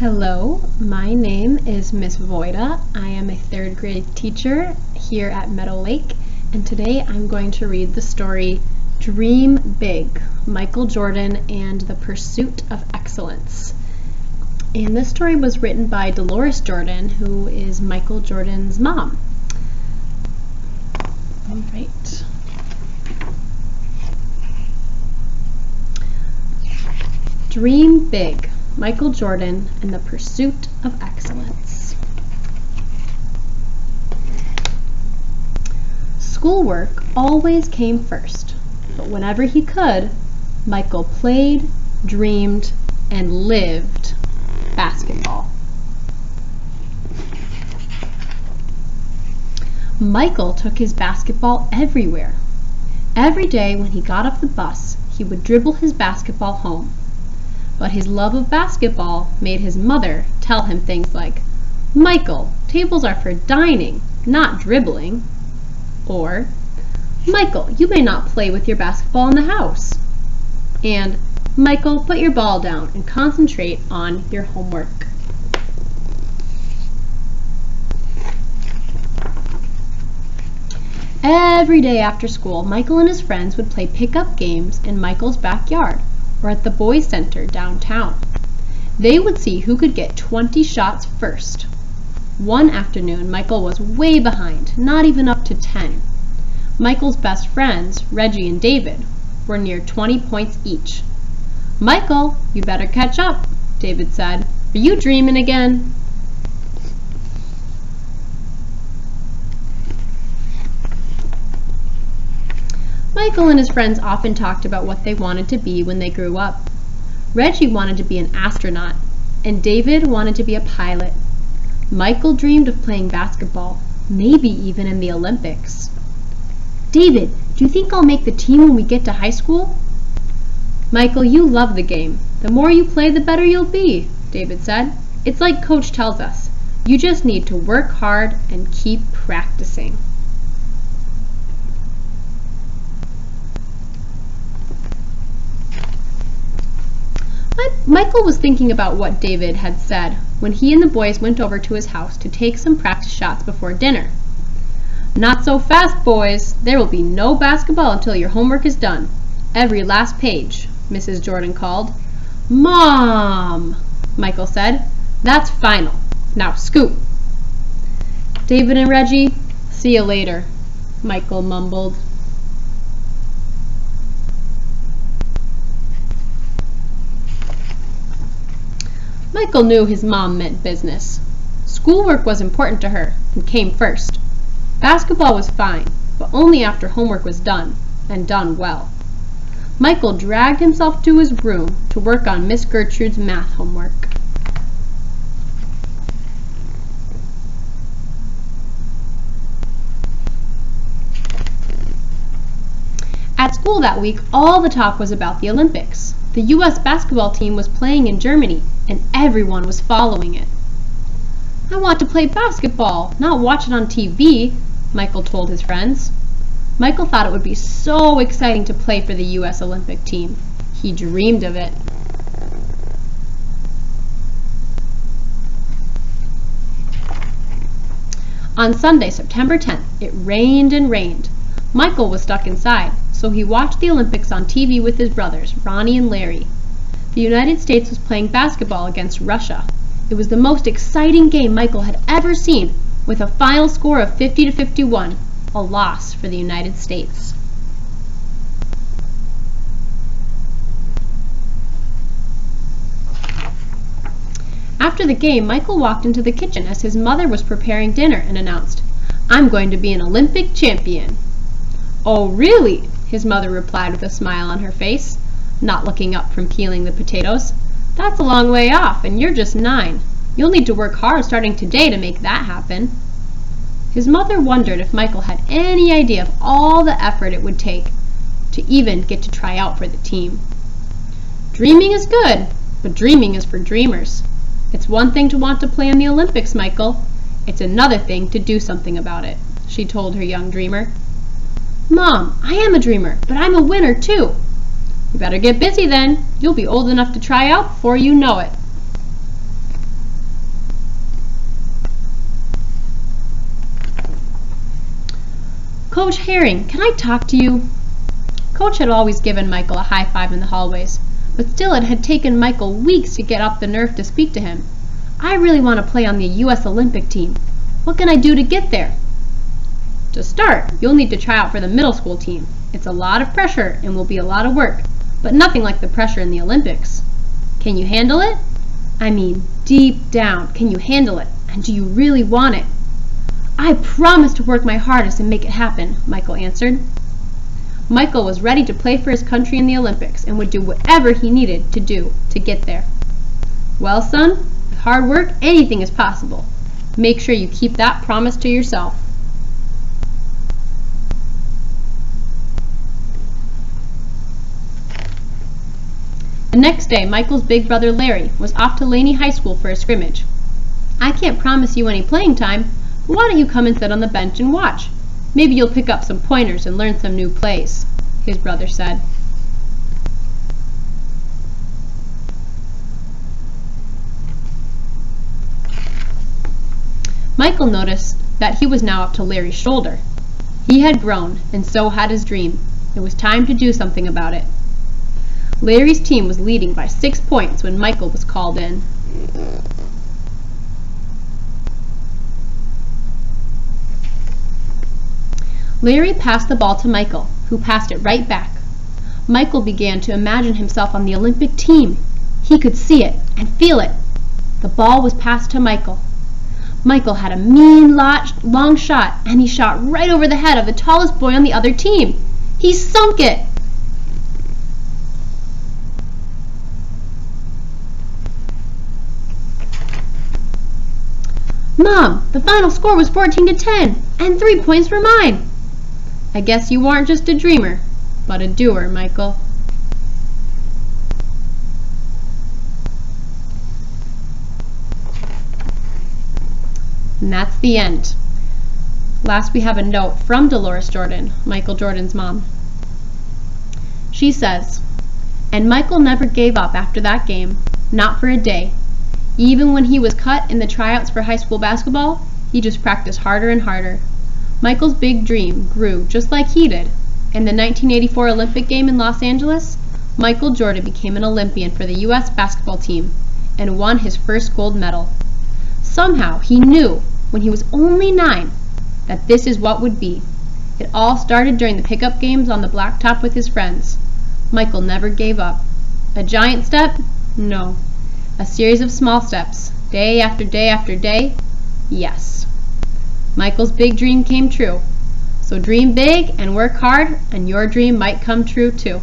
Hello, my name is Miss Wojda. I am a third grade teacher here at Meadow Lake, and today I'm going to read the story Dream Big, Michael Jordan and the Pursuit of Excellence. And this story was written by Dolores Jordan, who is Michael Jordan's mom. All right. Dream Big, Michael Jordan and the Pursuit of Excellence. Schoolwork always came first, but whenever he could, Michael played, dreamed, and lived basketball. Michael took his basketball everywhere. Every day when he got off the bus, he would dribble his basketball home. But his love of basketball made his mother tell him things like, "Michael, tables are for dining, not dribbling." Or, "Michael, you may not play with your basketball in the house." And, "Michael, put your ball down and concentrate on your homework." Every day after school, Michael and his friends would play pickup games in Michael's backyard or at the Boys Center downtown. They would see who could get 20 shots first. One afternoon, Michael was way behind, not even up to 10. Michael's best friends, Reggie and David, were near 20 points each. "Michael, you better catch up," David said. "Are you dreaming again?" Michael and his friends often talked about what they wanted to be when they grew up. Reggie wanted to be an astronaut, and David wanted to be a pilot. Michael dreamed of playing basketball, maybe even in the Olympics. "David, do you think I'll make the team when we get to high school?" "Michael, you love the game. The more you play, the better you'll be," David said. "It's like Coach tells us. You just need to work hard and keep practicing." Michael was thinking about what David had said when he and the boys went over to his house to take some practice shots before dinner. "Not so fast, boys. There will be no basketball until your homework is done. Every last page," Mrs. Jordan called. "Mom," Michael said, "that's final. Now scoot." "David and Reggie, see you later," Michael mumbled. Michael knew his mom meant business. Schoolwork was important to her and came first. Basketball was fine, but only after homework was done, and done well. Michael dragged himself to his room to work on Miss Gertrude's math homework. At school that week, all the talk was about the Olympics. The U.S. basketball team was playing in Germany, and everyone was following it. "I want to play basketball, not watch it on TV," Michael told his friends. Michael thought it would be so exciting to play for the U.S. Olympic team. He dreamed of it. On Sunday, September 10th, it rained and rained. Michael was stuck inside, so he watched the Olympics on TV with his brothers, Ronnie and Larry. The United States was playing basketball against Russia. It was the most exciting game Michael had ever seen, with a final score of 50-51, a loss for the United States. After the game, Michael walked into the kitchen as his mother was preparing dinner and announced, "I'm going to be an Olympic champion." "Oh, really?" his mother replied with a smile on her face, not looking up from peeling the potatoes. "That's a long way off, and you're just 9. You'll need to work hard starting today to make that happen." His mother wondered if Michael had any idea of all the effort it would take to even get to try out for the team. "Dreaming is good, but dreaming is for dreamers. It's one thing to want to play in the Olympics, Michael. It's another thing to do something about it," she told her young dreamer. "Mom, I am a dreamer, but I'm a winner too." "You better get busy then. You'll be old enough to try out before you know it." Coach Herring, can I talk to you? Coach had always given Michael a high five in the hallways, but still it had taken Michael weeks to get up the nerve to speak to him. I really want to play on the U.S. Olympic team. What can I do to get there? To start, you'll need to try out for the middle school team. It's a lot of pressure and will be a lot of work, but nothing like the pressure in the Olympics. Can you handle it? I mean, deep down, can you handle it? And do you really want it? I promise to work my hardest and make it happen, Michael answered. Michael was ready to play for his country in the Olympics and would do whatever he needed to do to get there. Well, son, with hard work, anything is possible. Make sure you keep that promise to yourself. The next day, Michael's big brother Larry was off to Laney High School for a scrimmage. I can't promise you any playing time, but why don't you come and sit on the bench and watch? Maybe you'll pick up some pointers and learn some new plays, his brother said. Michael noticed that he was now up to Larry's shoulder. He had grown, and so had his dream. It was time to do something about it. Larry's team was leading by 6 points when Michael was called in. Larry passed the ball to Michael, who passed it right back. Michael began to imagine himself on the Olympic team. He could see it and feel it. The ball was passed to Michael. Michael had a mean, long shot, and he shot right over the head of the tallest boy on the other team. He sunk it! Mom, the final score was 14-10, and 3 points were mine. I guess you aren't just a dreamer, but a doer, Michael. And that's the end. Last we have a note from Dolores Jordan, Michael Jordan's mom. She says, and Michael never gave up after that game, not for a day. Even when he was cut in the tryouts for high school basketball, he just practiced harder and harder. Michael's big dream grew just like he did. In the 1984 Olympic game in Los Angeles, Michael Jordan became an Olympian for the U.S. basketball team and won his first gold medal. Somehow he knew when he was only 9 that this is what would be. It all started during the pickup games on the blacktop with his friends. Michael never gave up. A giant step? No. A series of small steps, day after day after day? Yes. Michael's big dream came true. So dream big and work hard, and your dream might come true too.